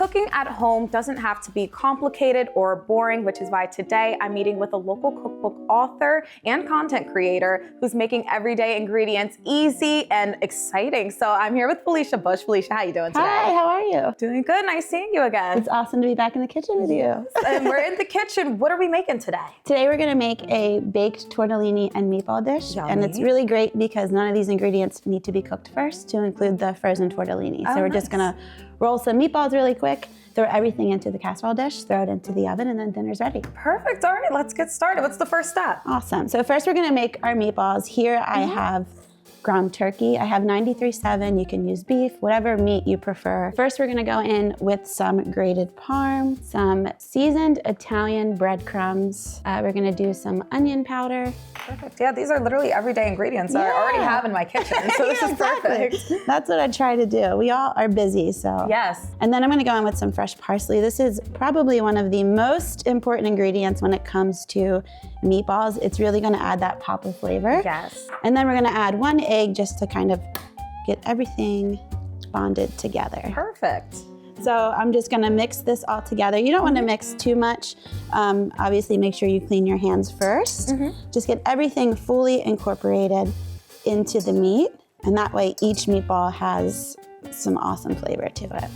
cooking at home doesn't have to be complicated or boring, which is why today I'm meeting with a local cookbook author and content creator who's making everyday ingredients easy and exciting. So I'm here with Felicia Bush. Felicia, how you doing today? Hi, how are you? Doing good. Nice seeing you again. It's awesome to be back in the kitchen with you. And we're in the kitchen. What are we making today? Today we're gonna make a baked tortellini and meatball dish. Yummy. And it's really great because none of these ingredients need to be cooked first to include the frozen tortellini. So we're just gonna roll some meatballs really quick, throw everything into the casserole dish, throw it into the oven, and then dinner's ready. Perfect. All right, let's get started. What's the first step? Awesome. So first we're gonna make our meatballs. Here I have ground turkey. I have 93.7. You can use beef, whatever meat you prefer. First, we're gonna go in with some grated parm, some seasoned Italian breadcrumbs. We're gonna do some onion powder. Perfect. Yeah, these are literally everyday ingredients that I already have in my kitchen, so this is perfect. That's what I try to do. We all are busy, so. Yes. And then I'm gonna go in with some fresh parsley. This is probably one of the most important ingredients when it comes to meatballs. It's really gonna add that pop of flavor. Yes. And then we're gonna add 1 egg just to kind of get everything bonded together. Perfect. So I'm just gonna mix this all together. You don't wanna mix too much. Obviously make sure you clean your hands first. Just get everything fully incorporated into the meat, and that way each meatball has some awesome flavor to it.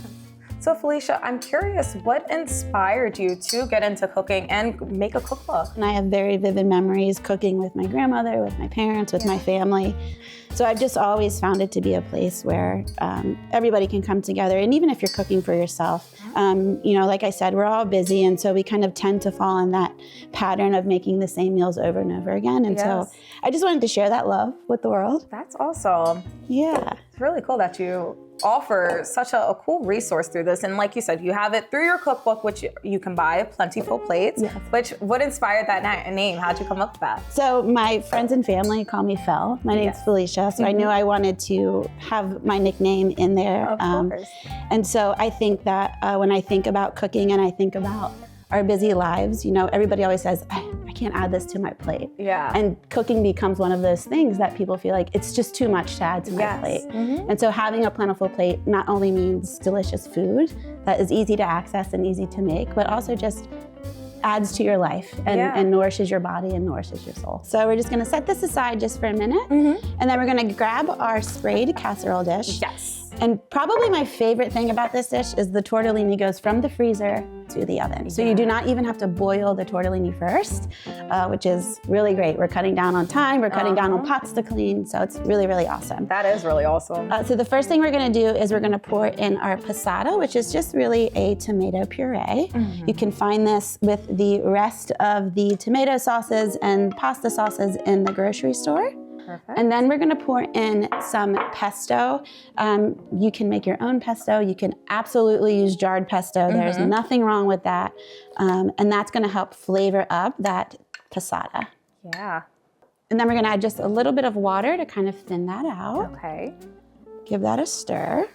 So Felicia, I'm curious, what inspired you to get into cooking and make a cookbook? And I have very vivid memories cooking with my grandmother, with my parents, with my family. So I've just always found it to be a place where everybody can come together. And even if you're cooking for yourself, you know, like I said, we're all busy. And so we kind of tend to fall in that pattern of making the same meals over and over again. And so I just wanted to share that love with the world. That's awesome. Yeah. It's really cool that you offer such a cool resource through this. And like you said, you have it through your cookbook, which you can buy, Plentiful Plates. Yes. Which, what inspired that name? How'd you come up with that? So my friends and family call me Fel. My name's Felicia. So I knew I wanted to have my nickname in there. Of course. And so I think that when I think about cooking and I think about our busy lives, you know, everybody always says, I can't add this to my plate. Yeah. And cooking becomes one of those things that people feel like it's just too much to add to my plate. And so having a plentiful plate not only means delicious food that is easy to access and easy to make, but also just adds to your life and nourishes your body and nourishes your soul. So we're just gonna set this aside just for a minute, and then we're gonna grab our sprayed casserole dish. Yes. And probably my favorite thing about this dish is the tortellini goes from the freezer to the oven. So you do not even have to boil the tortellini first, which is really great. We're cutting down on time, we're cutting down on pots to clean, so it's really, really awesome. That is really awesome. So the first thing we're gonna do is we're gonna pour in our passata, which is just really a tomato puree. You can find this with the rest of the tomato sauces and pasta sauces in the grocery store. Perfect. And then we're gonna pour in some pesto. You can make your own pesto. You can absolutely use jarred pesto. There's nothing wrong with that. And that's gonna help flavor up that passata. Yeah. And then we're gonna add just a little bit of water to kind of thin that out. Okay. Give that a stir.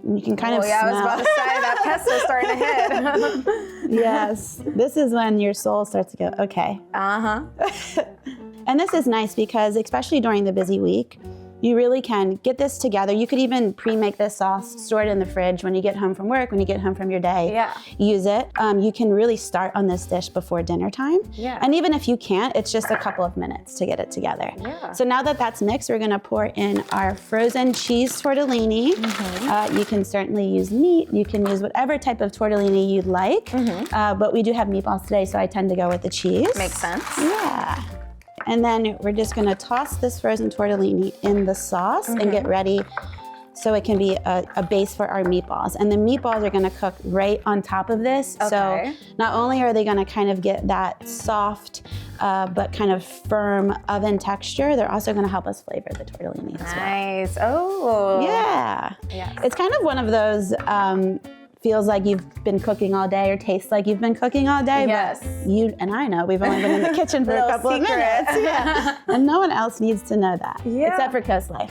And you can kind of I smell. was about to say that pesto's starting to hit. Yes, this is when your soul starts to go, okay. And this is nice because, especially during the busy week, you really can get this together. You could even pre-make this sauce, store it in the fridge when you get home from work, when you get home from your day. Yeah. Use it. You can really start on this dish before dinner time. Yeah. And even if you can't, it's just a couple of minutes to get it together. Yeah. So now that that's mixed, we're gonna pour in our frozen cheese tortellini. You can certainly use meat. You can use whatever type of tortellini you'd like. But we do have meatballs today, so I tend to go with the cheese. Makes sense. Yeah. And then we're just gonna toss this frozen tortellini in the sauce and get ready so it can be a base for our meatballs. And the meatballs are gonna cook right on top of this. So not only are they gonna kind of get that soft but kind of firm oven texture, they're also gonna help us flavor the tortellini as well. Nice. Oh. Yeah. Yes. It's kind of one of those feels like you've been cooking all day or tastes like you've been cooking all day. Yes. But you and I know we've only been in the kitchen for a couple of minutes. Yeah. And no one else needs to know that. Yeah. Except for CoastLife.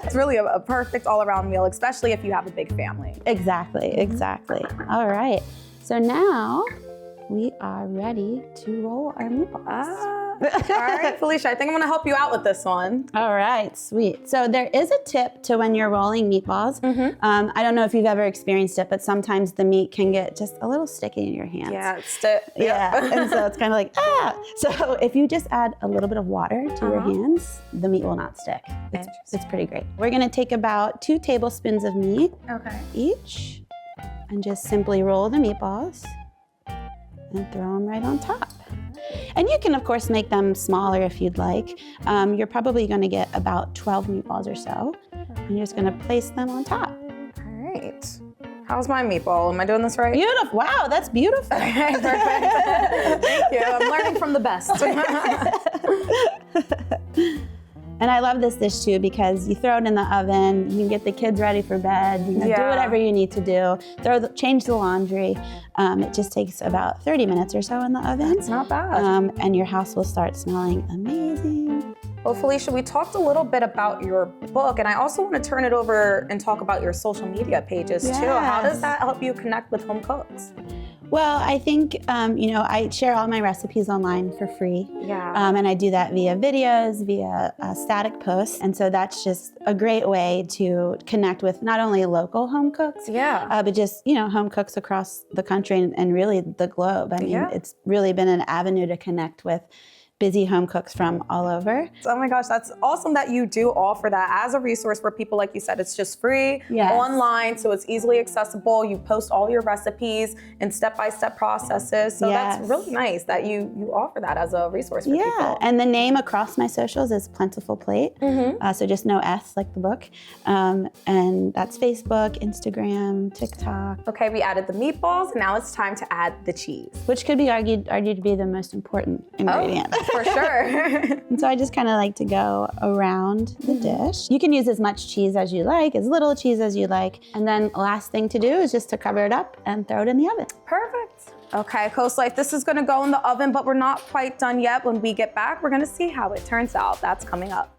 It's really a perfect all-around meal, especially if you have a big family. Exactly, exactly. All right. So now we are ready to roll our meatballs. All right, Felicia, I think I'm gonna help you out with this one. All right, sweet. So there is a tip to when you're rolling meatballs. I don't know if you've ever experienced it, but sometimes the meat can get just a little sticky in your hands. Yeah, And so it's kind of like, So if you just add a little bit of water to your hands, the meat will not stick. It's pretty great. We're gonna take about 2 tablespoons of meat each and just simply roll the meatballs and throw them right on top. And you can, of course, make them smaller if you'd like. You're probably going to get about 12 meatballs or so. And you're just going to place them on top. All right. How's my meatball? Am I doing this right? Beautiful. Wow, that's beautiful. Okay, perfect. Thank you. I'm learning from the best. And I love this dish too because you throw it in the oven, you can get the kids ready for bed, do whatever you need to do, change the laundry. It just takes about 30 minutes or so in the oven. It's not bad. And your house will start smelling amazing. Well, Felicia, we talked a little bit about your book, and I also want to turn it over and talk about your social media pages too. How does that help you connect with home cooks? Well, I think, I share all my recipes online for free. And I do that via videos, via static posts. And so that's just a great way to connect with not only local home cooks, but just, home cooks across the country and really the globe. I mean, it's really been an avenue to connect with busy home cooks from all over. Oh my gosh, that's awesome that you do offer that as a resource for people. Like you said, it's just free online, so it's easily accessible. You post all your recipes and step-by-step processes. So that's really nice that you offer that as a resource for people. Yeah, and the name across my socials is Plentiful Plate. So just no S like the book. And that's Facebook, Instagram, TikTok. Okay, we added the meatballs, and now it's time to add the cheese. Which could be argued to be the most important ingredient. For sure. And so I just kind of like to go around the dish. You can use as much cheese as you like, as little cheese as you like. And then last thing to do is just to cover it up and throw it in the oven. Perfect. Okay, CoastLife, this is gonna go in the oven, but we're not quite done yet. When we get back, we're gonna see how it turns out. That's coming up.